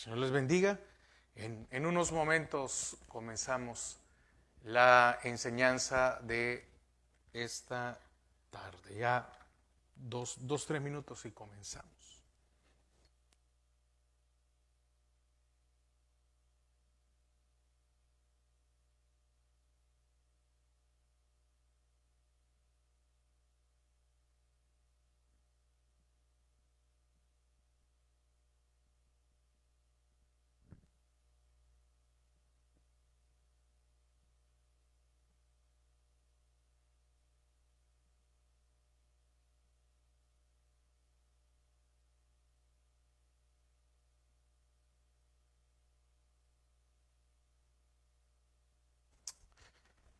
Señor les bendiga. En unos momentos comenzamos la enseñanza de esta tarde. Ya dos, 3 minutos y comenzamos.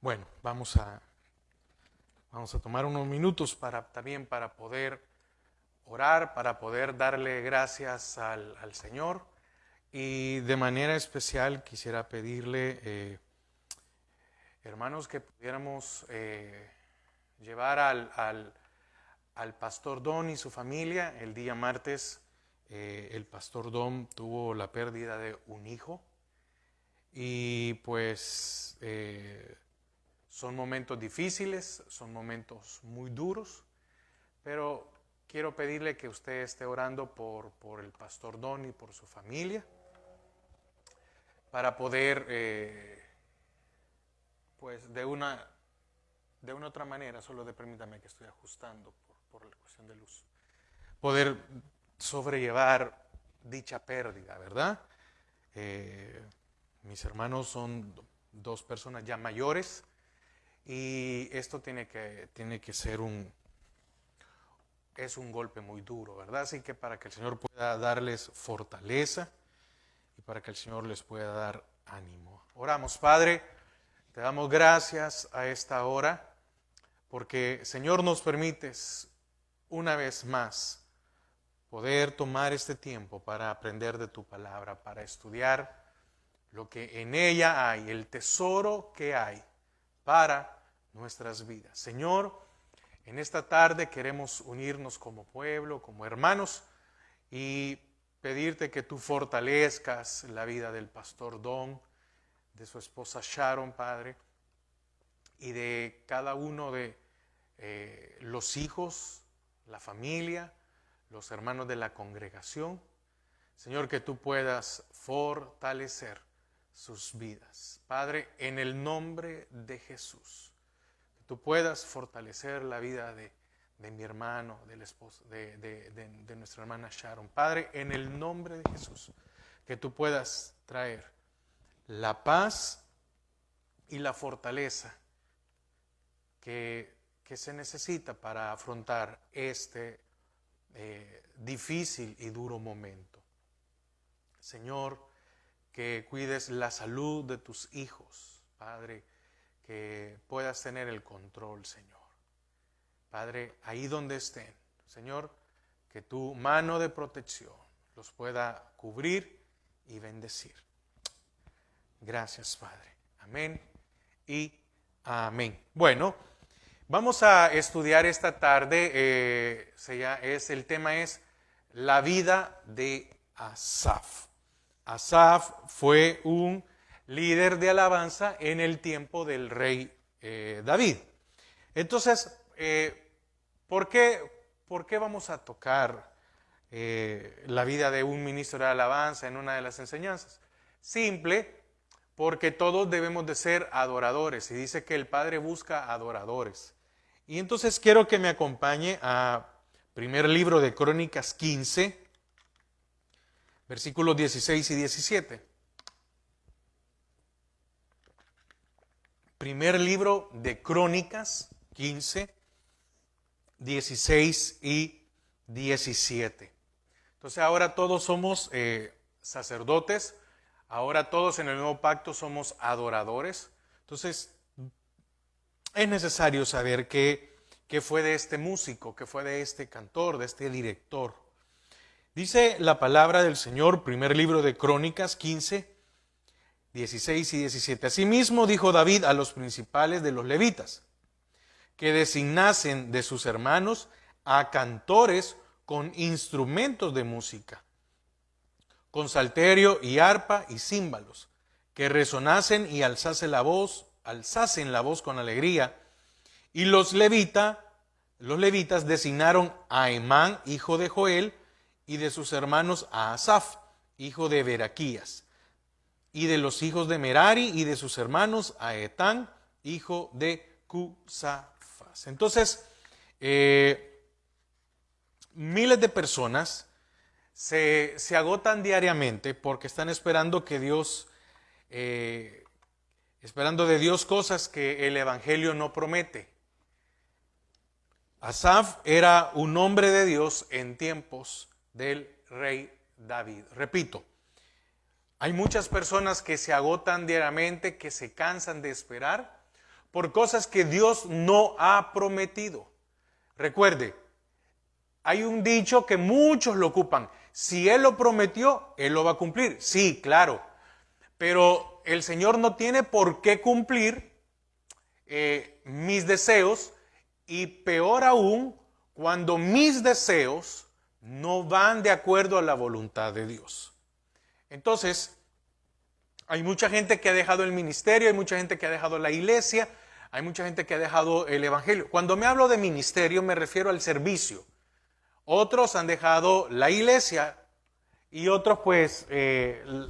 Bueno, vamos a tomar unos minutos también para poder orar, para poder darle gracias al Señor. Y de manera especial quisiera pedirle, hermanos, que pudiéramos llevar al pastor Don y su familia. El día martes el pastor Don tuvo la pérdida de un hijo y pues son momentos difíciles, son momentos muy duros, pero quiero pedirle que usted esté orando por el pastor Don y por su familia para poder pues de una otra manera, permítame que estoy ajustando por la cuestión de luz, poder sobrellevar dicha pérdida, ¿verdad? Mis hermanos son dos personas ya mayores y esto tiene que ser es un golpe muy duro, ¿verdad? Así que para que el Señor pueda darles fortaleza y para que el Señor les pueda dar ánimo. Oramos, Padre, te damos gracias a esta hora porque, Señor, nos permites una vez más poder tomar este tiempo para aprender de tu palabra, para estudiar lo que en ella hay, el tesoro que hay para nuestras vidas. Señor, en esta tarde queremos unirnos como pueblo, como hermanos, y pedirte que tú fortalezcas la vida del pastor Don, de su esposa Sharon, Padre, y de cada uno de los hijos, la familia, los hermanos de la congregación. Señor, que tú puedas fortalecer sus vidas. Padre, en el nombre de Jesús, que tú puedas fortalecer la vida de mi hermano, del esposo, de nuestra hermana Sharon. Padre, en el nombre de Jesús, que tú puedas traer la paz y la fortaleza que se necesita para afrontar este difícil y duro momento. Señor, que cuides la salud de tus hijos, Padre, que puedas tener el control, Señor. Padre, ahí donde estén, Señor, que tu mano de protección los pueda cubrir y bendecir. Gracias, Padre. Amén y amén. Bueno, vamos a estudiar esta tarde, el tema es la vida de Asaf. Asaf fue un líder de alabanza en el tiempo del rey David. Entonces, ¿por qué vamos a tocar la vida de un ministro de alabanza en una de las enseñanzas? Simple, porque todos debemos de ser adoradores, y dice que el Padre busca adoradores. Y entonces quiero que me acompañe a primer libro de Crónicas 15, versículos 16 y 17. Primer libro de Crónicas 15, 16 y 17. Entonces ahora todos somos sacerdotes, ahora todos en el nuevo pacto somos adoradores. Entonces es necesario saber qué fue de este músico, qué fue de este cantor, de este director. Dice la palabra del Señor, primer libro de Crónicas 15, 16 y 17. Asimismo dijo David a los principales de los levitas, que designasen de sus hermanos a cantores con instrumentos de música, con salterio y arpa y címbalos, que resonasen y alzasen la voz con alegría. Y los levitas designaron a Emán, hijo de Joel, y de sus hermanos a Asaf, hijo de Beraquías, y de los hijos de Merari y de sus hermanos a Etán, hijo de Cusafas. Entonces, miles de personas se agotan diariamente porque están esperando que Dios, esperando de Dios cosas que el Evangelio no promete. Asaf era un hombre de Dios en tiempos del rey David. Repito, hay muchas personas que se agotan diariamente, que se cansan de esperar por cosas que Dios no ha prometido. Recuerde, hay un dicho que muchos lo ocupan. Si Él lo prometió, Él lo va a cumplir. Sí, claro. Pero el Señor no tiene por qué cumplir mis deseos, y peor aún, cuando mis deseos no van de acuerdo a la voluntad de Dios. Entonces, hay mucha gente que ha dejado el ministerio, hay mucha gente que ha dejado la iglesia, hay mucha gente que ha dejado el evangelio. Cuando me hablo de ministerio me refiero al servicio. Otros han dejado la iglesia y otros pues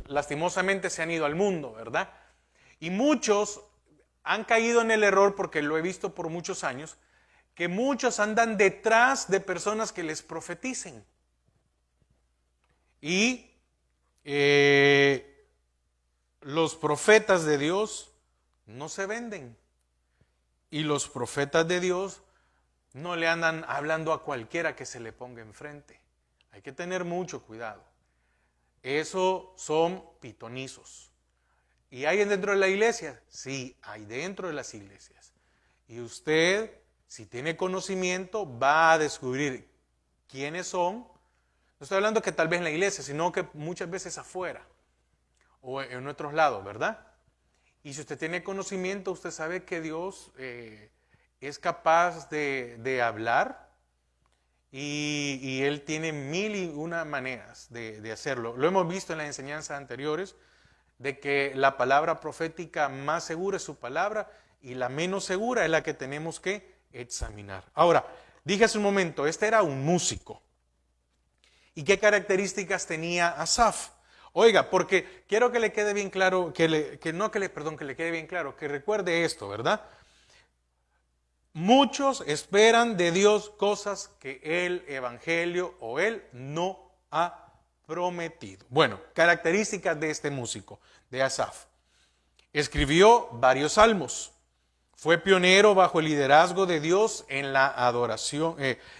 lastimosamente se han ido al mundo, ¿verdad? Y muchos han caído en el error, porque lo he visto por muchos años, que muchos andan detrás de personas que les profeticen. Y los profetas de Dios no se venden. Y los profetas de Dios no le andan hablando a cualquiera que se le ponga enfrente. Hay que tener mucho cuidado. Eso son pitonizos. ¿Y hay dentro de la iglesia? Sí, hay dentro de las iglesias. Y usted, si tiene conocimiento, va a descubrir quiénes son. No estoy hablando que tal vez en la iglesia, sino que muchas veces afuera o en otros lados, ¿verdad? Y si usted tiene conocimiento, usted sabe que Dios es capaz de hablar, y Él tiene mil y una maneras de hacerlo. Lo hemos visto en las enseñanzas anteriores, de que la palabra profética más segura es su palabra, y la menos segura es la que tenemos que examinar. Ahora, dije hace un momento, este era un músico. ¿Y qué características tenía Asaf? Oiga, porque quiero que le quede bien claro, que le quede bien claro, que recuerde esto, ¿verdad? Muchos esperan de Dios cosas que el evangelio o Él no ha prometido. Bueno, características de este músico, de Asaf. Escribió varios salmos. Fue pionero bajo el liderazgo de Dios en la adoración,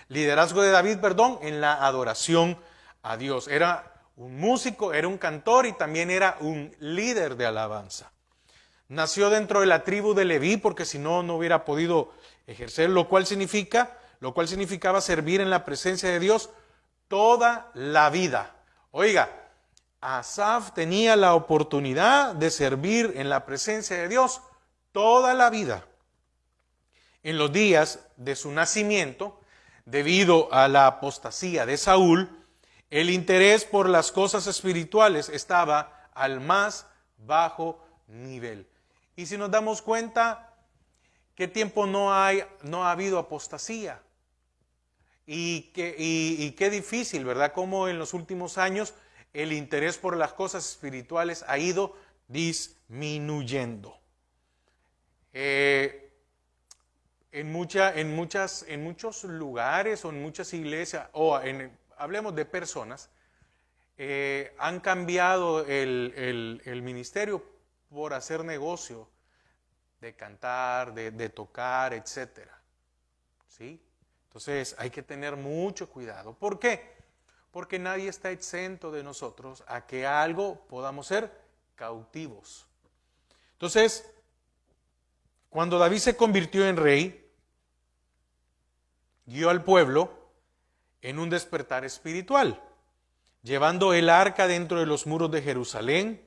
liderazgo de David, en la adoración a Dios. Era un músico, era un cantor y también era un líder de alabanza. Nació dentro de la tribu de Leví, porque si no, no hubiera podido ejercer, lo cual significaba servir en la presencia de Dios toda la vida. Oiga, Asaf tenía la oportunidad de servir en la presencia de Dios toda la vida. En los días de su nacimiento, debido a la apostasía de Saúl, el interés por las cosas espirituales estaba al más bajo nivel. Y si nos damos cuenta, ¿qué tiempo no ha habido apostasía? Y qué difícil, ¿verdad? Cómo en los últimos años el interés por las cosas espirituales ha ido disminuyendo. En muchos lugares o en muchas iglesias, hablemos de personas, han cambiado el ministerio por hacer negocio de cantar, de tocar, etcétera. ¿Sí? Entonces hay que tener mucho cuidado. ¿Por qué? Porque nadie está exento de nosotros a que algo podamos ser cautivos. Entonces, cuando David se convirtió en rey, guió al pueblo en un despertar espiritual, llevando el arca dentro de los muros de Jerusalén,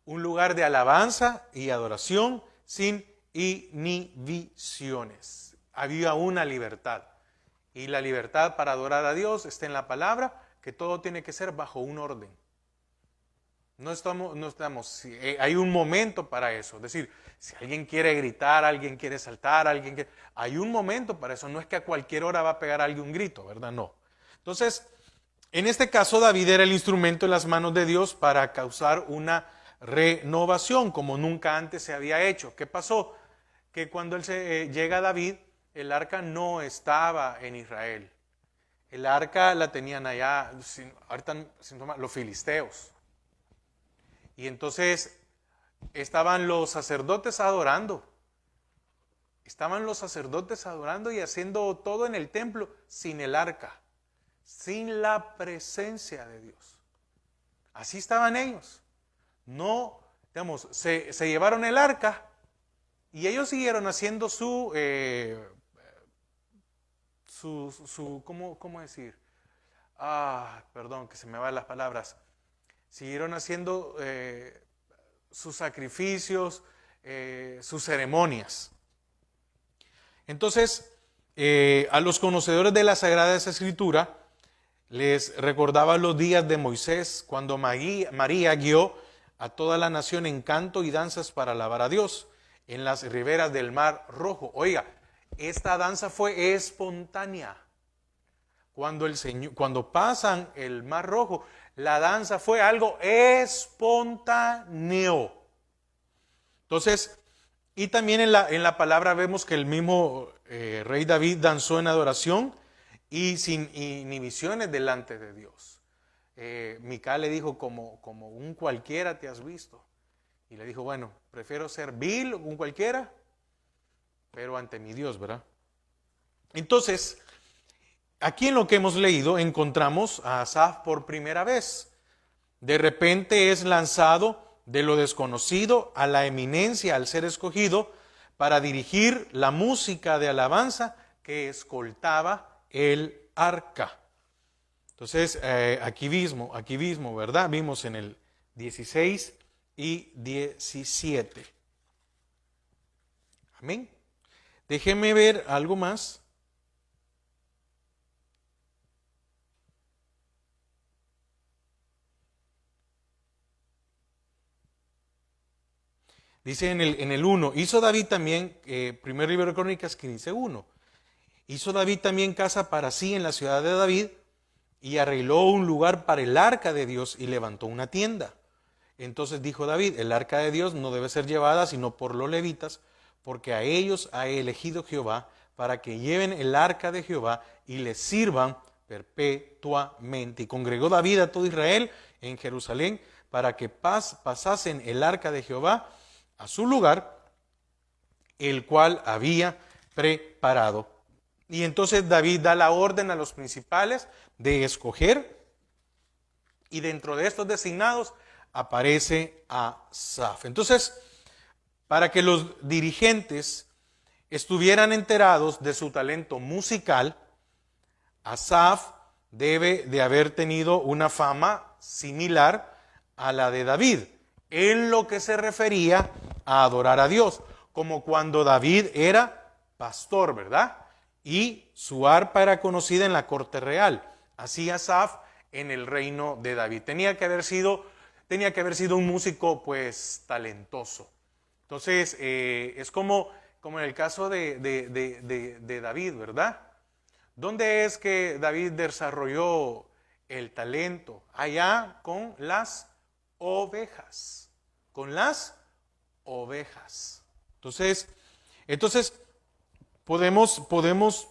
un lugar de alabanza y adoración sin inhibiciones. Había una libertad, y la libertad para adorar a Dios está en la palabra, que todo tiene que ser bajo un orden. Hay un momento para eso. Es decir, si alguien quiere gritar, alguien quiere saltar, hay un momento para eso. No es que a cualquier hora va a pegar a alguien un grito, ¿verdad? No. Entonces, en este caso, David era el instrumento en las manos de Dios para causar una renovación como nunca antes se había hecho. ¿Qué pasó? Que cuando llega David, el arca no estaba en Israel. El arca la tenían allá, los filisteos. Y entonces estaban los sacerdotes adorando. Estaban los sacerdotes adorando y haciendo todo en el templo sin el arca, sin la presencia de Dios. Así estaban ellos. No, digamos, se llevaron el arca y ellos siguieron haciendo ¿cómo decir? Perdón, que se me van las palabras. Siguieron haciendo sus sacrificios, sus ceremonias. Entonces, a los conocedores de la Sagrada Escritura les recordaba los días de Moisés, cuando María guió a toda la nación en canto y danzas para alabar a Dios en las riberas del Mar Rojo. Oiga, esta danza fue espontánea. Cuando pasan el Mar Rojo, la danza fue algo espontáneo. Entonces, y también en la palabra vemos que el mismo rey David danzó en adoración y sin inhibiciones delante de Dios. Mical le dijo, como un cualquiera te has visto. Y le dijo, bueno, prefiero ser vil, un cualquiera, pero ante mi Dios, ¿verdad? Entonces, aquí en lo que hemos leído encontramos a Asaf por primera vez. De repente es lanzado de lo desconocido a la eminencia al ser escogido para dirigir la música de alabanza que escoltaba el arca. Entonces, aquí mismo, ¿verdad? Vimos en el 16 y 17. Amén. Déjeme ver algo más. Dice en el 1, hizo David también, primer libro de Crónicas 15:1, hizo David también casa para sí en la ciudad de David y arregló un lugar para el arca de Dios y levantó una tienda. Entonces dijo David, el arca de Dios no debe ser llevada sino por los levitas, porque a ellos ha elegido Jehová para que lleven el arca de Jehová y les sirvan perpetuamente. Y congregó David a todo Israel en Jerusalén para que pasasen el arca de Jehová a su lugar, el cual había preparado. Y entonces David da la orden a los principales de escoger, y dentro de estos designados aparece Asaf. Entonces, para que los dirigentes estuvieran enterados de su talento musical, Asaf debe de haber tenido una fama similar a la de David, en lo que se refería a adorar a Dios, como cuando David era pastor, ¿verdad? Y su arpa era conocida en la corte real. Así Asaf en el reino de David. Tenía que haber sido un músico pues talentoso. Entonces es como en el caso de David, ¿verdad? ¿Dónde es que David desarrolló el talento? Allá con las ovejas. Con las ovejas. Entonces podemos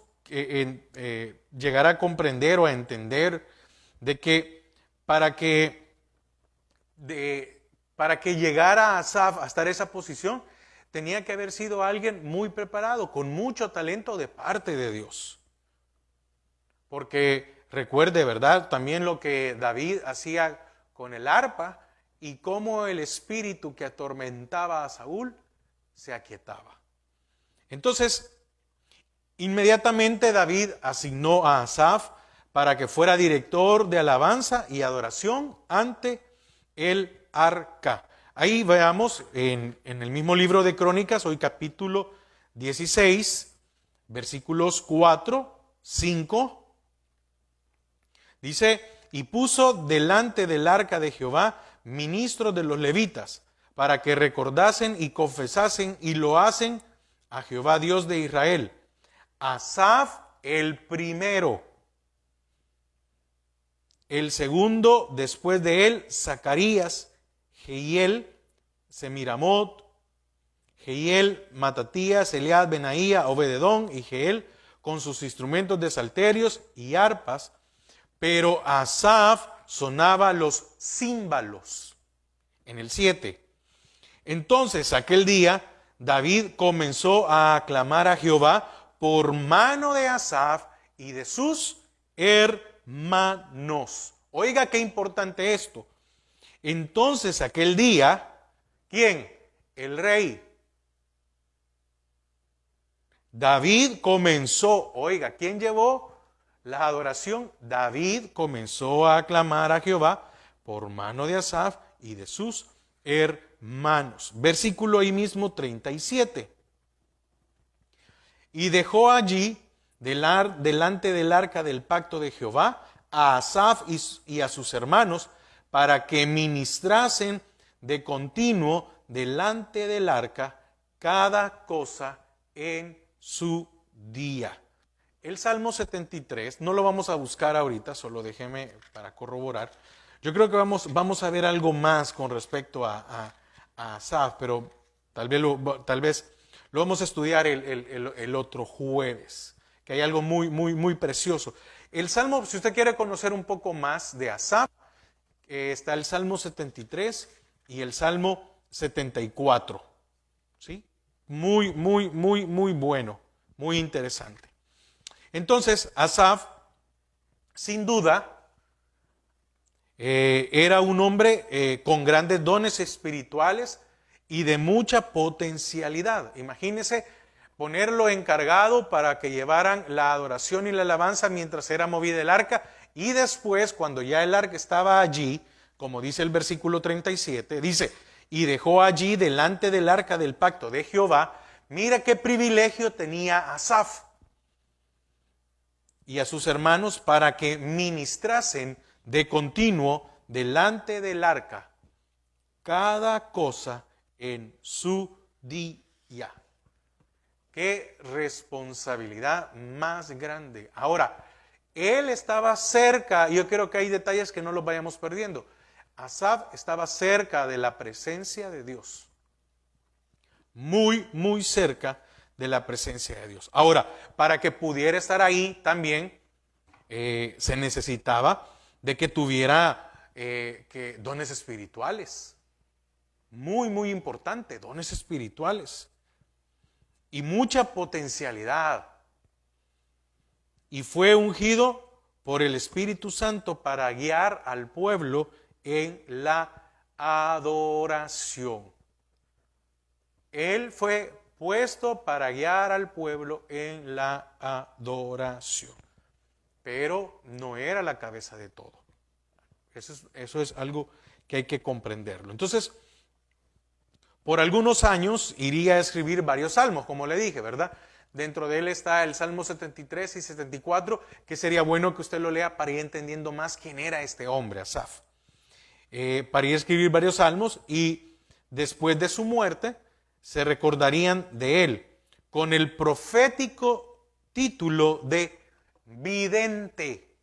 llegar a comprender o a entender de que para que llegara Asaf a estar en esa posición, tenía que haber sido alguien muy preparado, con mucho talento de parte de Dios. Porque recuerde, ¿verdad? También lo que David hacía con el arpa y cómo el espíritu que atormentaba a Saúl se aquietaba. Entonces, inmediatamente David asignó a Asaf para que fuera director de alabanza y adoración ante el arca. Ahí veamos en el mismo libro de Crónicas, hoy capítulo 16, versículos 4, 5. Dice, y puso delante del arca de Jehová ministros de los levitas, para que recordasen y confesasen y lo hacen a Jehová Dios de Israel. Asaf el primero. El segundo después de él, Zacarías, Jehiel, Semiramot, Jehiel, Matatías, Eliad, Benaía, Obededón y Jehel, con sus instrumentos de salterios y arpas, pero Asaf sonaba los címbalos. En el 7. Entonces aquel día David comenzó a aclamar a Jehová por mano de Asaf y de sus hermanos. Oiga qué importante esto. Entonces aquel día, ¿quién? El rey. David comenzó, oiga, ¿quién llevó la adoración? David comenzó a aclamar a Jehová por mano de Asaf y de sus hermanos. Versículo ahí mismo 37. Y dejó allí delante del arca del pacto de Jehová a Asaf y a sus hermanos para que ministrasen de continuo delante del arca cada cosa en su día. El Salmo 73, no lo vamos a buscar ahorita, solo déjeme para corroborar. Yo creo que vamos a ver algo más con respecto a Asaf, pero tal vez lo vamos a estudiar el otro jueves, que hay algo muy precioso. El Salmo, si usted quiere conocer un poco más de Asaf, está el Salmo 73 y el Salmo 74. ¿Sí? Muy bueno, muy interesante. Entonces, Asaf, sin duda, era un hombre con grandes dones espirituales y de mucha potencialidad. Imagínese ponerlo encargado para que llevaran la adoración y la alabanza mientras era movida el arca, y después, cuando ya el arca estaba allí, como dice el versículo 37, dice, y dejó allí delante del arca del pacto de Jehová. Mira qué privilegio tenía Asaf y a sus hermanos para que ministrasen de continuo delante del arca cada cosa en su día. Qué responsabilidad más grande. Ahora, él estaba cerca, y yo creo que hay detalles que no los vayamos perdiendo. Asaf estaba cerca de la presencia de Dios. Muy cerca de la presencia de Dios. Ahora, para que pudiera estar ahí también se necesitaba de que tuviera dones espirituales. Muy importante, dones espirituales. Y mucha potencialidad. Y fue ungido por el Espíritu Santo para guiar al pueblo en la adoración. Él fue puesto para guiar al pueblo en la adoración. Pero no era la cabeza de todo. Eso es algo que hay que comprenderlo. Entonces, por algunos años iría a escribir varios salmos, como le dije, ¿verdad? Dentro de él está el Salmo 73 y 74, que sería bueno que usted lo lea para ir entendiendo más quién era este hombre, Asaf. Para ir a escribir varios salmos, y después de su muerte se recordarían de él con el profético título de vidente.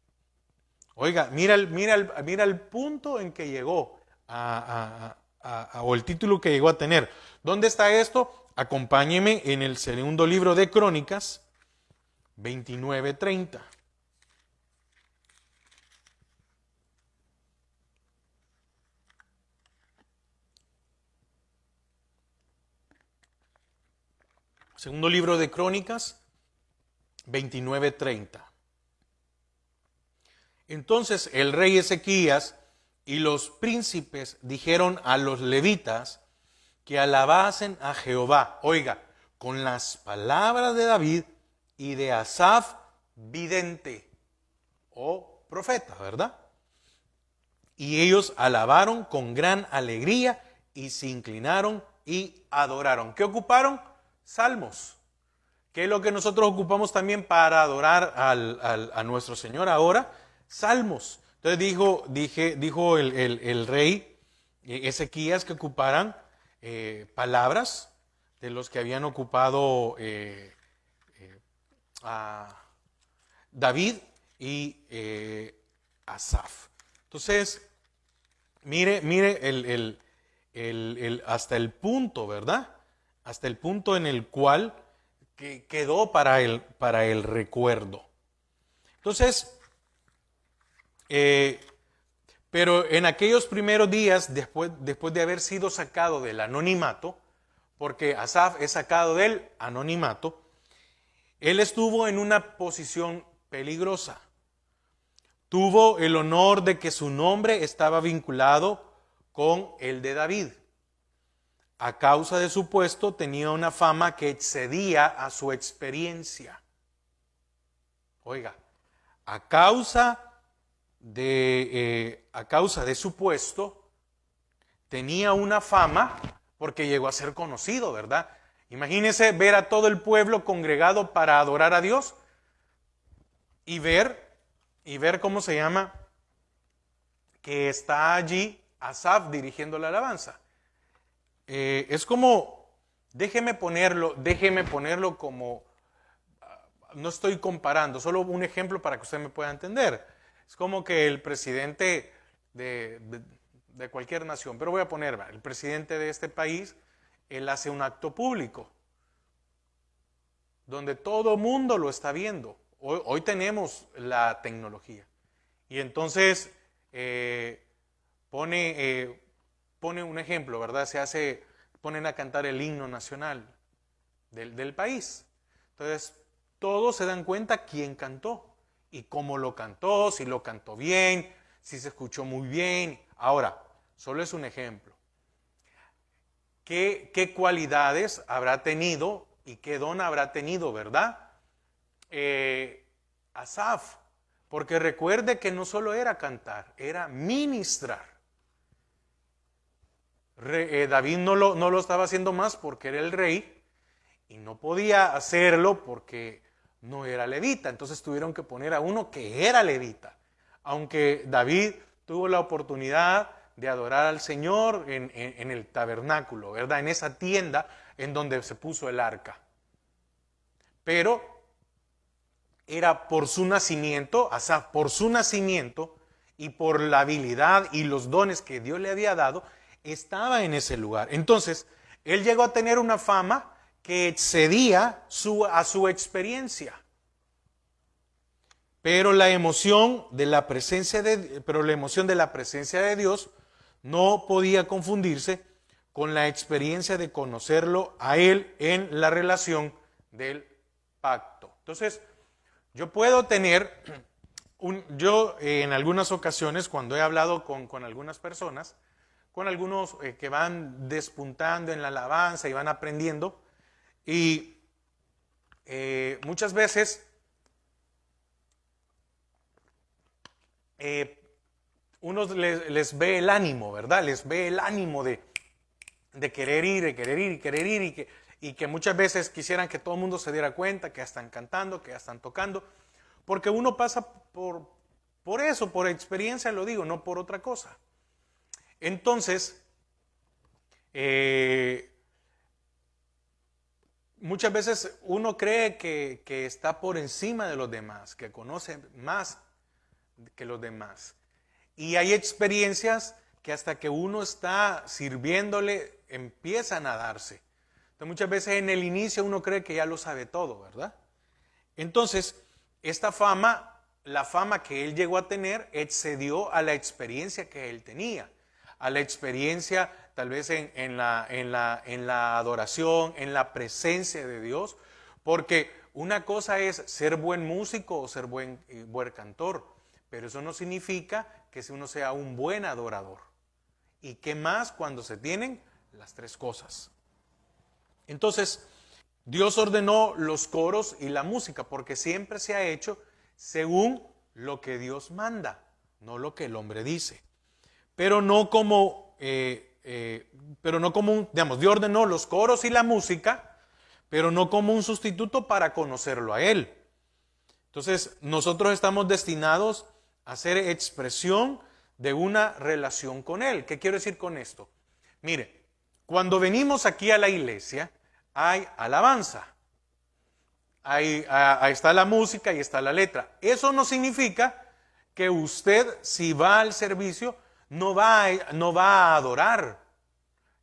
Oiga, mira el punto en que llegó o el título que llegó a tener. ¿Dónde está esto? Acompáñeme en el segundo libro de Crónicas, 29:30. Segundo libro de Crónicas, 29:30. Entonces el rey Ezequías y los príncipes dijeron a los levitas que alabasen a Jehová, oiga, con las palabras de David y de Asaf, vidente o profeta, ¿verdad? Y ellos alabaron con gran alegría y se inclinaron y adoraron. ¿Qué ocuparon? Salmos. ¿Qué es lo que nosotros ocupamos también para adorar a nuestro Señor ahora? Salmos. Entonces dijo el rey Ezequías que ocuparan palabras de los que habían ocupado a David y Asaf. Entonces, mire hasta el punto, ¿verdad? Hasta el punto en el cual quedó para el recuerdo. Entonces, pero en aquellos primeros días, después de haber sido sacado del anonimato, porque Asaf es sacado del anonimato, él estuvo en una posición peligrosa. Tuvo el honor de que su nombre estaba vinculado con el de David. A causa de su puesto tenía una fama que excedía a su experiencia. Oiga, a causa de su puesto tenía una fama porque llegó a ser conocido, ¿verdad? Imagínese ver a todo el pueblo congregado para adorar a Dios y ver cómo se llama, que está allí Asaf dirigiendo la alabanza. Es como, déjeme ponerlo como, no estoy comparando, solo un ejemplo para que usted me pueda entender. Es como que el presidente de cualquier nación, pero voy a poner, el presidente de este país, él hace un acto público, donde todo mundo lo está viendo. Hoy tenemos la tecnología. Y entonces pone un ejemplo, ¿verdad? Ponen a cantar el himno nacional del país. Entonces, todos se dan cuenta quién cantó y cómo lo cantó, si lo cantó bien, si se escuchó muy bien. Ahora, solo es un ejemplo. ¿Qué cualidades habrá tenido y qué don habrá tenido, verdad? Asaf, porque recuerde que no solo era cantar, era ministrar. David no lo estaba haciendo más porque era el rey y no podía hacerlo porque no era levita. Entonces tuvieron que poner a uno que era levita. Aunque David tuvo la oportunidad de adorar al Señor en el tabernáculo, ¿verdad? En esa tienda en donde se puso el arca. Pero era por su nacimiento, Asaf, por su nacimiento y por la habilidad y los dones que Dios le había dado, estaba en ese lugar. Entonces, él llegó a tener una fama que excedía a su experiencia. Pero la emoción de la presencia de Dios no podía confundirse con la experiencia de conocerlo a Él en la relación del pacto. Entonces, yo puedo tener, en algunas ocasiones, cuando he hablado con algunas personas, con algunos que van despuntando en la alabanza y van aprendiendo, y muchas veces uno les ve el ánimo, ¿verdad? Les ve el ánimo de querer ir, y que muchas veces quisieran que todo el mundo se diera cuenta que ya están cantando, que ya están tocando, porque uno pasa por eso, por experiencia lo digo, no por otra cosa. Entonces, muchas veces uno cree que está por encima de los demás, que conoce más que los demás. Y hay experiencias que hasta que uno está sirviéndole empiezan a darse. Entonces, muchas veces en el inicio uno cree que ya lo sabe todo, ¿verdad? Entonces, esta fama, la fama que él llegó a tener, excedió a la experiencia que él tenía, a la experiencia tal vez en la adoración, en la presencia de Dios, porque una cosa es ser buen músico o ser buen cantor, pero eso no significa que uno sea un buen adorador. ¿Y qué más cuando se tienen las tres cosas? Entonces, Dios ordenó los coros y la música porque siempre se ha hecho según lo que Dios manda, no lo que el hombre dice. Pero no como, digamos, Dios ordenó los coros y la música, pero no como un sustituto para conocerlo a Él. Entonces, nosotros estamos destinados a ser expresión de una relación con Él. ¿Qué quiero decir con esto? Mire, cuando venimos aquí a la iglesia, hay alabanza. Ahí está la música y está la letra. Eso no significa que usted, si va al servicio, no va a adorar.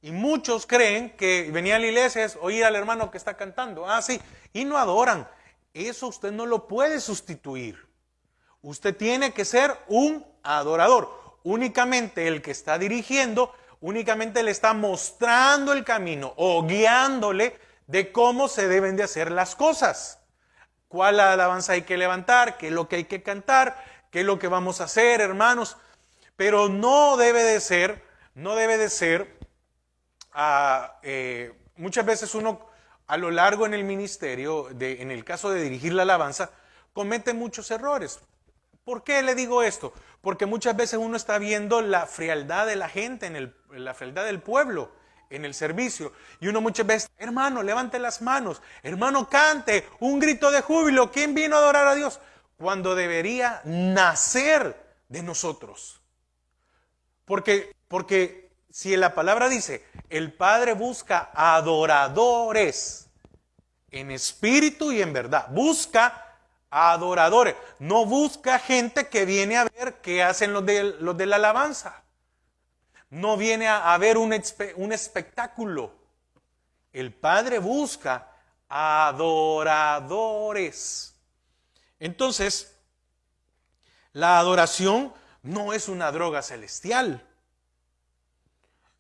Y muchos creen que venir a la iglesia es oír al hermano que está cantando. Ah, sí, y no adoran. Eso usted no lo puede sustituir. Usted tiene que ser un adorador. Únicamente el que está dirigiendo, únicamente le está mostrando el camino o guiándole de cómo se deben de hacer las cosas. ¿Cuál alabanza hay que levantar? ¿Qué es lo que hay que cantar? ¿Qué es lo que vamos a hacer, hermanos? Pero no debe de ser, muchas veces uno a lo largo en el ministerio, en el caso de dirigir la alabanza, comete muchos errores. ¿Por qué le digo esto? Porque muchas veces uno está viendo la frialdad de la gente, la frialdad del pueblo en el servicio. Y uno muchas veces, hermano, levante las manos, hermano, cante, un grito de júbilo, ¿quién vino a adorar a Dios? Cuando debería nacer de nosotros. Porque si la palabra dice, el Padre busca adoradores en espíritu y en verdad, busca adoradores, no busca gente que viene a ver qué hacen los de la alabanza. No viene a ver un espectáculo. El Padre busca adoradores. Entonces, la adoración no es una droga celestial.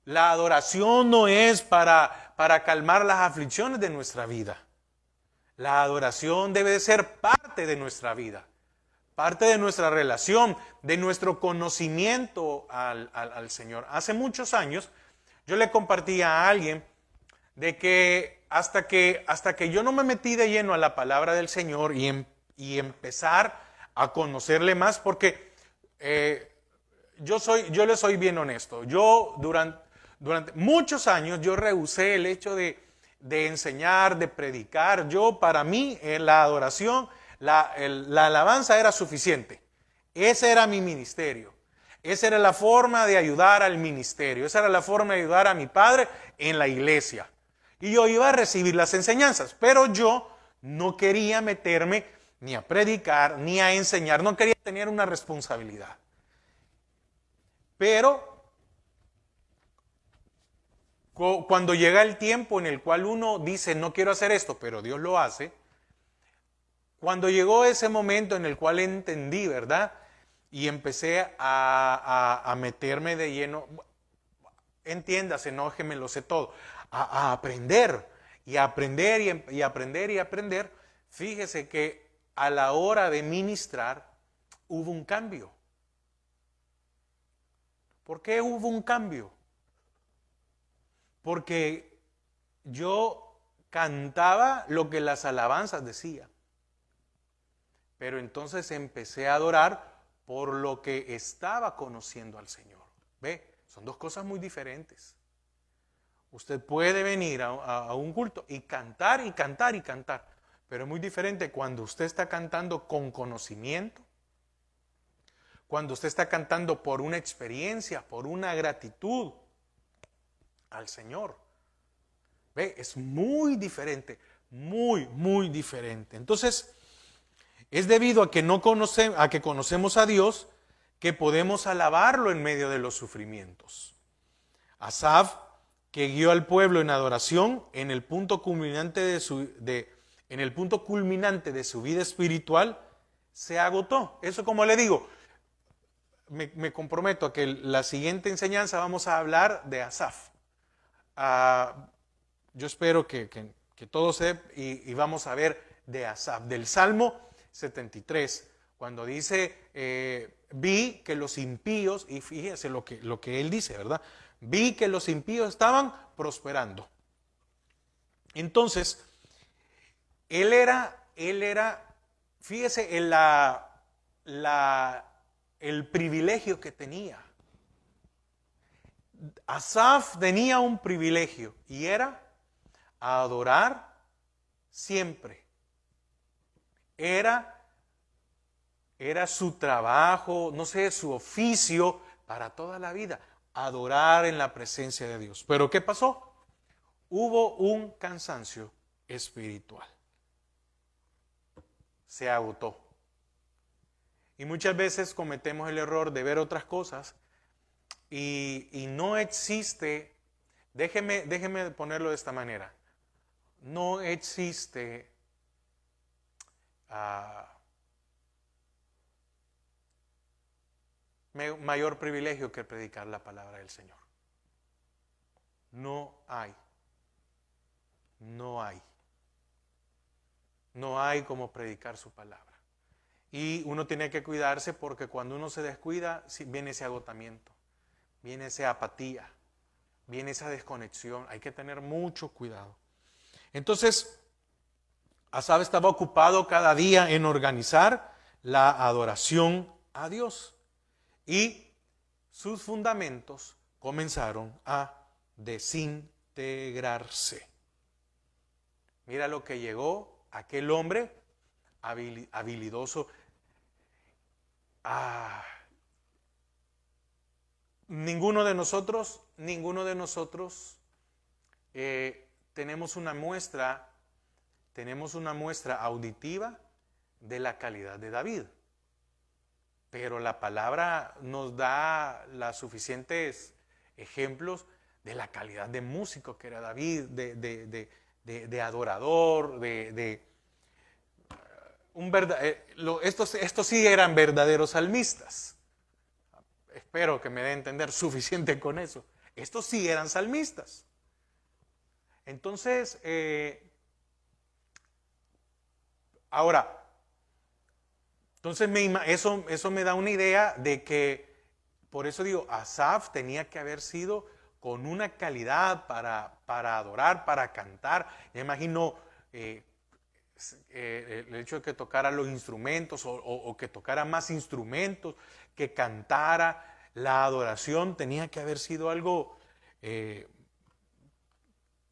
La adoración no es para calmar las aflicciones de nuestra vida. La adoración debe de ser parte de nuestra vida, parte de nuestra relación, de nuestro conocimiento al Señor. Hace muchos años yo le compartí a alguien de que hasta que yo no me metí de lleno a la palabra del Señor y empezar a conocerle más, porque yo le soy bien honesto. Yo durante muchos años yo rehusé el hecho de enseñar, de predicar. Para mí, la adoración, la alabanza era suficiente. Ese era mi ministerio. Esa era la forma de ayudar al ministerio. Esa era la forma de ayudar a mi padre en la iglesia. Y yo iba a recibir las enseñanzas, pero yo no quería meterme ni a predicar, ni a enseñar. No quería tener una responsabilidad. Pero cuando llega el tiempo en el cual uno dice, no quiero hacer esto, pero Dios lo hace, cuando llegó ese momento en el cual entendí, ¿verdad? Y empecé a meterme de lleno, entiéndase, no que me lo sé todo, a aprender, y aprender, y aprender, y aprender. Fíjese que a la hora de ministrar hubo un cambio. ¿Por qué hubo un cambio? Porque yo cantaba lo que las alabanzas decían. Pero entonces empecé a adorar por lo que estaba conociendo al Señor. ¿Ve? Son dos cosas muy diferentes. Usted puede venir a un culto y cantar y cantar y cantar. Pero es muy diferente cuando usted está cantando con conocimiento, cuando usted está cantando por una experiencia, por una gratitud al Señor. ¿Ve? Es muy diferente, muy, muy diferente. Entonces, es debido a que conocemos a Dios que podemos alabarlo en medio de los sufrimientos. Asaf, que guió al pueblo en adoración en el punto culminante de su vida espiritual, se agotó. Eso, como le digo, me comprometo a que la siguiente enseñanza vamos a hablar de Asaf. Yo espero que todos y vamos a ver de Asaf, del Salmo 73, cuando dice, vi que los impíos, y fíjese lo que él dice, ¿verdad? Vi que los impíos estaban prosperando. Entonces, él era, fíjese el privilegio que tenía. Asaf tenía un privilegio y era adorar siempre. Era era su trabajo, no sé, su oficio para toda la vida, adorar en la presencia de Dios. Pero ¿qué pasó? Hubo un cansancio espiritual. Se agotó. Y muchas veces cometemos el error de ver otras cosas y no existe, déjeme ponerlo de esta manera, no existe mayor privilegio que predicar la palabra del Señor. No hay. No hay. No hay como predicar su palabra. Y uno tiene que cuidarse porque cuando uno se descuida, viene ese agotamiento, viene esa apatía, viene esa desconexión. Hay que tener mucho cuidado. Entonces, Asaf estaba ocupado cada día en organizar la adoración a Dios. Y sus fundamentos comenzaron a desintegrarse. Mira lo que llegó aquel hombre habilidoso. Ninguno de nosotros tenemos una muestra auditiva de la calidad de David. Pero la palabra nos da los suficientes ejemplos de la calidad de músico que era David, de adorador, estos sí eran verdaderos salmistas. Espero que me dé a entender suficiente con eso. Estos sí eran salmistas. Entonces, ahora, eso me da una idea de que, por eso digo, Asaf tenía que haber sido con una calidad para adorar, para cantar. Me imagino el hecho de que tocara los instrumentos o que tocara más instrumentos, que cantara. La adoración tenía que haber sido algo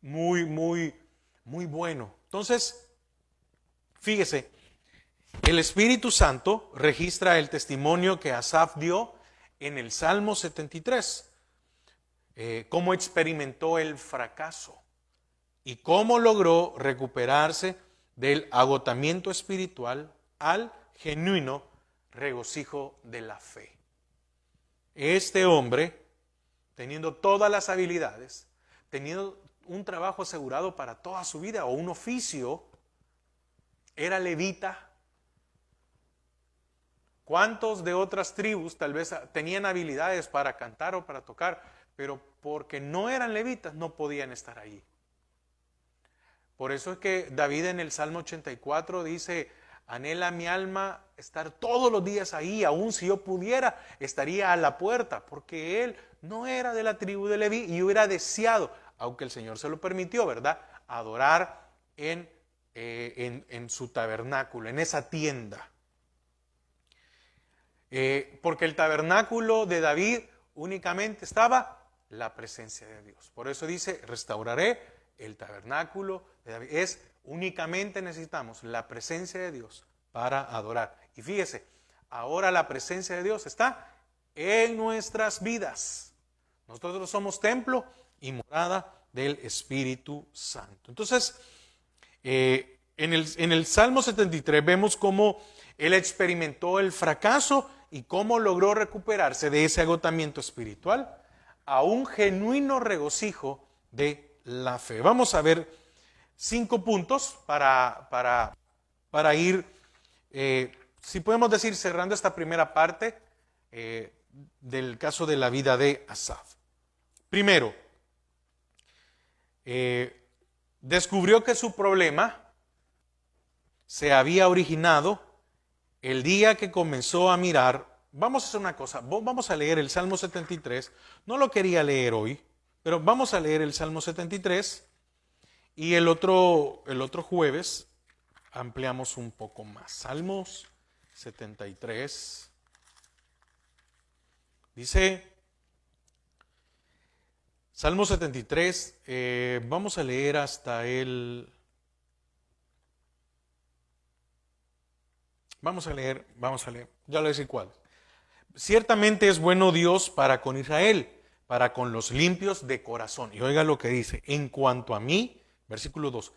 muy, muy, muy bueno. Entonces, fíjese, el Espíritu Santo registra el testimonio que Asaf dio en el Salmo 73, cómo experimentó el fracaso y cómo logró recuperarse del agotamiento espiritual al genuino regocijo de la fe. Este hombre, teniendo todas las habilidades, teniendo un trabajo asegurado para toda su vida o un oficio, era levita. ¿Cuántos de otras tribus tal vez tenían habilidades para cantar o para tocar, pero porque no eran levitas no podían estar allí? Por eso es que David en el Salmo 84 dice: anhela mi alma estar todos los días ahí, aun si yo pudiera, estaría a la puerta, porque él no era de la tribu de Leví y hubiera deseado, aunque el Señor se lo permitió, ¿verdad?, adorar en su tabernáculo, en esa tienda. Porque el tabernáculo de David únicamente estaba la presencia de Dios. Por eso dice: restauraré el tabernáculo de David. Únicamente necesitamos la presencia de Dios para adorar. Y fíjese, ahora la presencia de Dios está en nuestras vidas. Nosotros somos templo y morada del Espíritu Santo. Entonces, en el Salmo 73 vemos cómo él experimentó el fracaso y cómo logró recuperarse de ese agotamiento espiritual a un genuino regocijo de la fe. Vamos a ver 5 puntos para ir, si podemos decir, cerrando esta primera parte del caso de la vida de Asaf. Primero, descubrió que su problema se había originado el día que comenzó a mirar. Vamos a hacer una cosa, vamos a leer el Salmo 73, no lo quería leer hoy, pero vamos a leer el Salmo 73 y el otro jueves ampliamos un poco más. Salmos 73, dice, Salmo 73, vamos a leer hasta el Vamos a leer, ya le voy a decir cuál. Ciertamente es bueno Dios para con Israel, para con los limpios de corazón. Y oiga lo que dice, en cuanto a mí, versículo 2,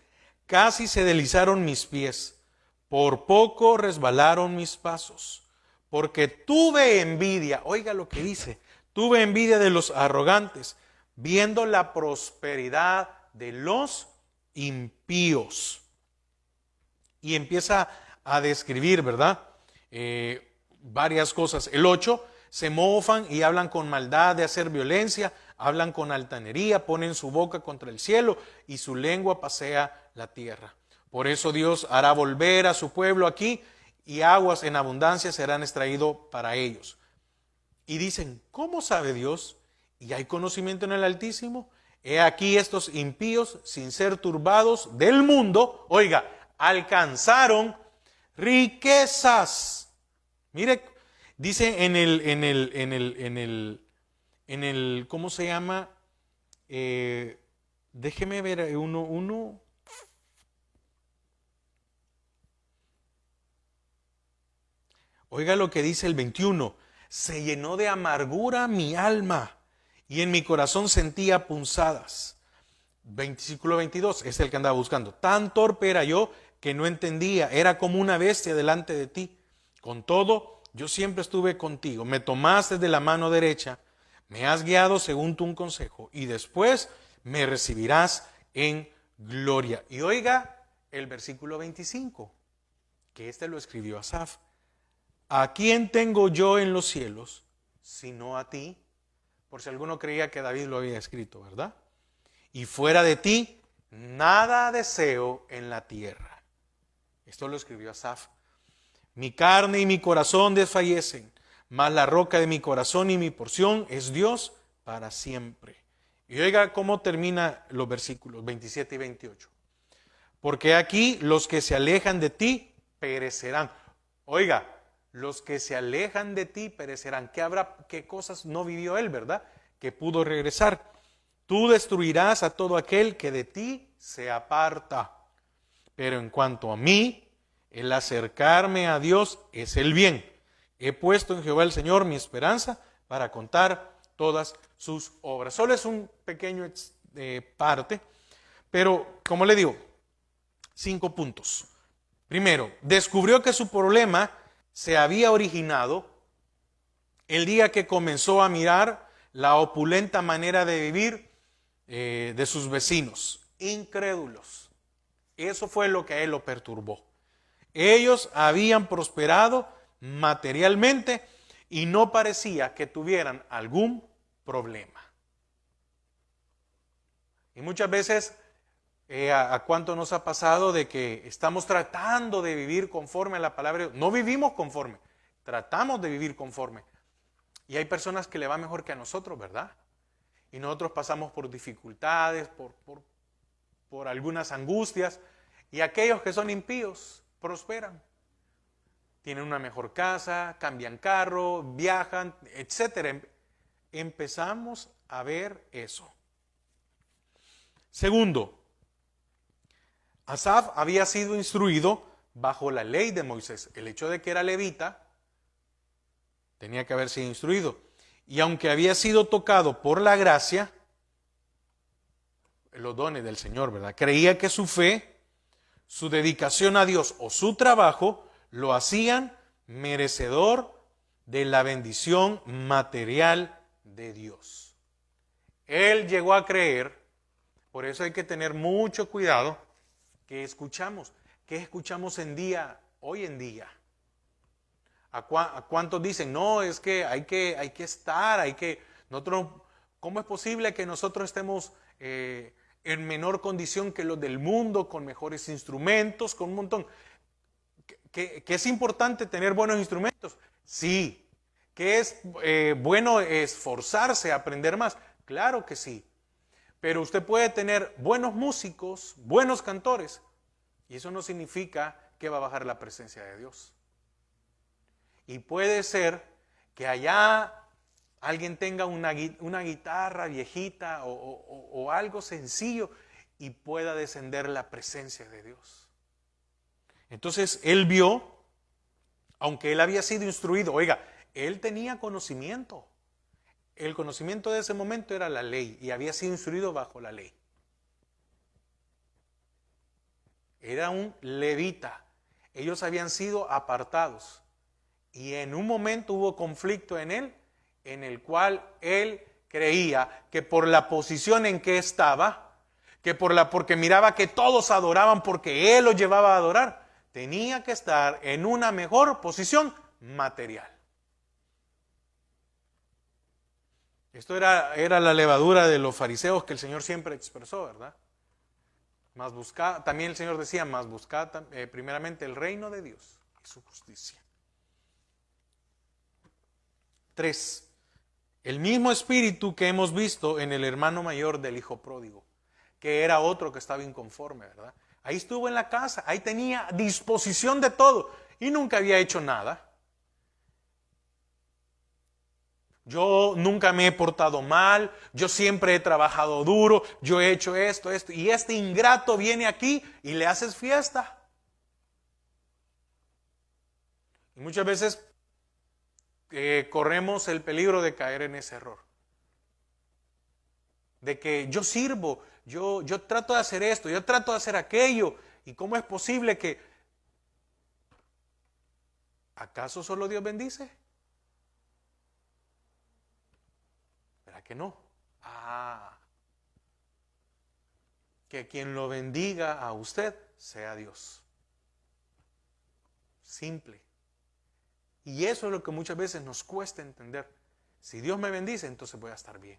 casi se deslizaron mis pies, por poco resbalaron mis pasos, porque tuve envidia, oiga lo que dice, tuve envidia de los arrogantes, viendo la prosperidad de los impíos. Y empieza a describir, ¿verdad? Varias cosas. El 8, se mofan y hablan con maldad de hacer violencia, hablan con altanería, ponen su boca contra el cielo y su lengua pasea la tierra. Por eso Dios hará volver a su pueblo aquí y aguas en abundancia serán extraídas para ellos. Y dicen, ¿cómo sabe Dios? ¿Y hay conocimiento en el Altísimo? He aquí estos impíos, sin ser turbados del mundo, oiga, alcanzaron riquezas. Mire, dice en el ¿cómo se llama? Déjeme ver uno. Oiga lo que dice el 21. Se llenó de amargura mi alma y en mi corazón sentía punzadas. Versículo 22, es el que andaba buscando. Tan torpe era yo que no entendía, era como una bestia delante de ti. Con todo, yo siempre estuve contigo, me tomaste de la mano derecha, me has guiado según tu consejo y después me recibirás en gloria. Y oiga el versículo 25, que este lo escribió Asaf. ¿A quién tengo yo en los cielos sino a ti? Por si alguno creía que David lo había escrito, ¿verdad? Y fuera de ti, nada deseo en la tierra. Esto lo escribió Asaf. Mi carne y mi corazón desfallecen, mas la roca de mi corazón y mi porción es Dios para siempre. Y oiga cómo termina los versículos 27 y 28. Porque aquí los que se alejan de ti perecerán. Oiga, los que se alejan de ti perecerán. ¿Qué cosas no vivió él, verdad? Que pudo regresar. Tú destruirás a todo aquel que de ti se aparta. Pero en cuanto a mí, el acercarme a Dios es el bien. He puesto en Jehová el Señor mi esperanza para contar todas sus obras. Solo es un pequeño parte, pero como le digo, 5 puntos. Primero, descubrió que su problema se había originado el día que comenzó a mirar la opulenta manera de vivir de sus vecinos, incrédulos. Eso fue lo que a él lo perturbó. Ellos habían prosperado materialmente y no parecía que tuvieran algún problema. Y muchas veces, ¿a cuánto nos ha pasado de que estamos tratando de vivir conforme a la palabra de Dios? No vivimos conforme, tratamos de vivir conforme. Y hay personas que le va mejor que a nosotros, ¿verdad? Y nosotros pasamos por dificultades, por algunas angustias, y aquellos que son impíos prosperan. Tienen una mejor casa, cambian carro, viajan, etc. Empezamos a ver eso. Segundo, Asaf había sido instruido bajo la ley de Moisés. El hecho de que era levita tenía que haber sido instruido. Y aunque había sido tocado por la gracia, los dones del Señor, ¿verdad? Creía que su fe, su dedicación a Dios o su trabajo lo hacían merecedor de la bendición material de Dios. Él llegó a creer, por eso hay que tener mucho cuidado que escuchamos. ¿Qué escuchamos hoy en día? ¿A cuántos dicen, no, es que hay que estar, ¿cómo es posible que nosotros estemos en menor condición que los del mundo, con mejores instrumentos, con un montón? ¿Que es importante tener buenos instrumentos? Sí. ¿Que es bueno esforzarse a aprender más? Claro que sí. Pero usted puede tener buenos músicos, buenos cantores, y eso no significa que va a bajar la presencia de Dios. Y puede ser que allá alguien tenga una guitarra viejita o algo sencillo y pueda descender la presencia de Dios. Entonces él vio Aunque él había sido instruido, oiga, él tenía conocimiento. El conocimiento de ese momento era la ley y había sido instruido bajo la ley. Era un levita. Ellos habían sido apartados. Y en un momento hubo conflicto en él, en el cual él creía que por la posición en que estaba, porque miraba que todos adoraban porque él los llevaba a adorar, tenía que estar en una mejor posición material. Esto era la levadura de los fariseos que el Señor siempre expresó, ¿verdad? Más buscad, también el Señor decía, más buscad primeramente el reino de Dios y su justicia. 3. El mismo espíritu que hemos visto en el hermano mayor del hijo pródigo, que era otro que estaba inconforme, ¿verdad? Ahí estuvo en la casa, ahí tenía disposición de todo y nunca había hecho nada. Yo nunca me he portado mal, yo siempre he trabajado duro, yo he hecho esto, y este ingrato viene aquí y le haces fiesta. Y muchas veces corremos el peligro de caer en ese error. De que yo sirvo, yo trato de hacer esto, yo trato de hacer aquello, y cómo es posible que... ¿Acaso solo Dios bendice? ¿Verdad que no? Que quien lo bendiga a usted sea Dios. Simple. Y eso es lo que muchas veces nos cuesta entender. Si Dios me bendice, entonces voy a estar bien.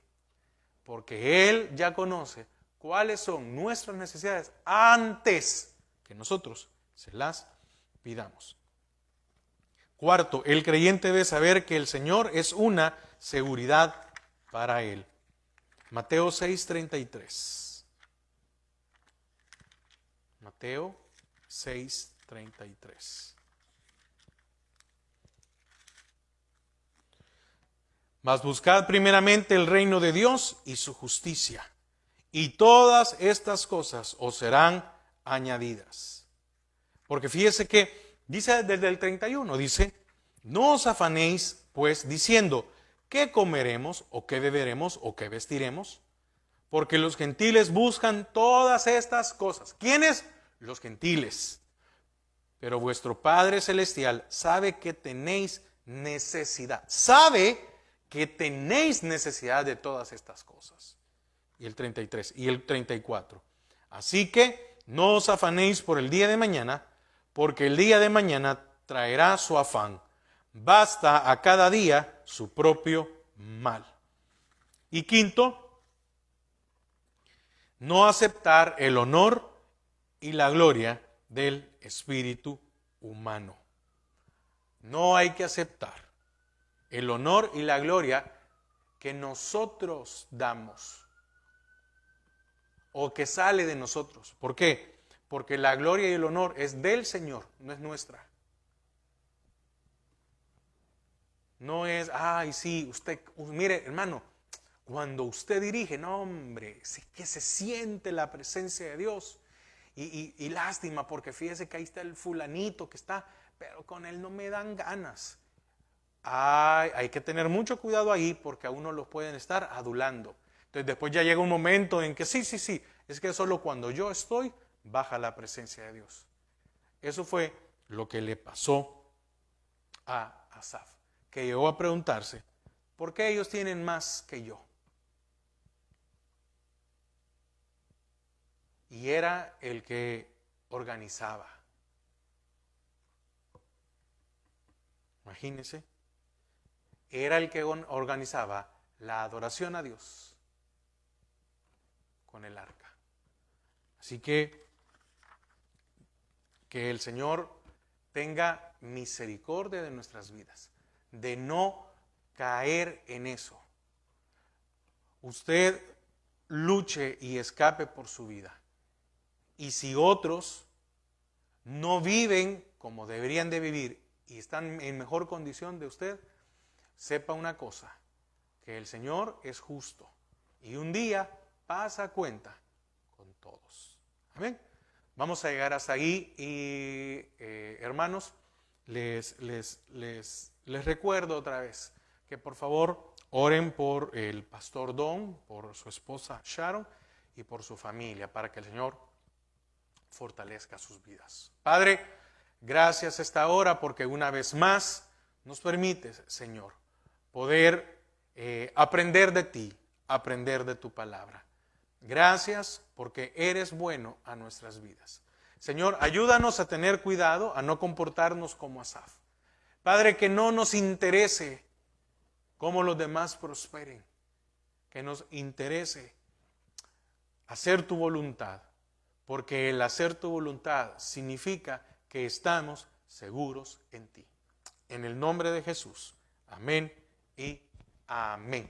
Porque Él ya conoce cuáles son nuestras necesidades antes que nosotros se las pidamos. 4. El creyente debe saber que el Señor es una seguridad para él. Mateo 6:33. Mateo 6:33. Mas buscad primeramente el reino de Dios y su justicia, y todas estas cosas os serán añadidas. Porque fíjese que dice desde el 31, dice, no os afanéis pues diciendo, ¿qué comeremos o qué beberemos o qué vestiremos? Porque los gentiles buscan todas estas cosas. ¿Quiénes? Los gentiles. Pero vuestro Padre Celestial sabe que tenéis necesidad. Sabe que tenéis necesidad de todas estas cosas. Y el 33 y el 34. Así que no os afanéis por el día de mañana, porque el día de mañana traerá su afán. Basta a cada día su propio mal. Y 5, no aceptar el honor y la gloria del espíritu humano. No hay que aceptar el honor y la gloria que nosotros damos o que sale de nosotros. ¿Por qué? Porque la gloria y el honor es del Señor, no es nuestra. No es, ay, sí, usted, mire, hermano, cuando usted dirige, no, hombre, sí que se siente la presencia de Dios. Y lástima, porque fíjese que ahí está el fulanito que está, pero con él no me dan ganas. Hay que tener mucho cuidado ahí, porque a uno lo pueden estar adulando. Entonces después ya llega un momento en que sí, es que solo cuando yo estoy, baja la presencia de Dios. Eso fue lo que le pasó a Asaf, que llegó a preguntarse, ¿por qué ellos tienen más que yo? Y era el que organizaba. Imagínense, era el que organizaba la adoración a Dios con el arca. Así que el Señor tenga misericordia de nuestras vidas, de no caer en eso. Usted luche y escape por su vida. Y si otros no viven como deberían de vivir y están en mejor condición de usted, sepa una cosa, que el Señor es justo y un día pasa cuenta con todos. Amén. Vamos a llegar hasta ahí y hermanos, les recuerdo otra vez que por favor oren por el pastor Don, por su esposa Sharon y por su familia, para que el Señor fortalezca sus vidas. Padre, gracias a esta hora porque una vez más nos permites, Señor, poder aprender de ti, aprender de tu palabra. Gracias porque eres bueno a nuestras vidas. Señor, ayúdanos a tener cuidado, a no comportarnos como Asaf. Padre, que no nos interese cómo los demás prosperen, que nos interese hacer tu voluntad, porque el hacer tu voluntad significa que estamos seguros en ti. En el nombre de Jesús. Amén y amén.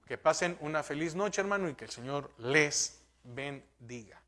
Que pasen una feliz noche, hermano, y que el Señor les bendiga.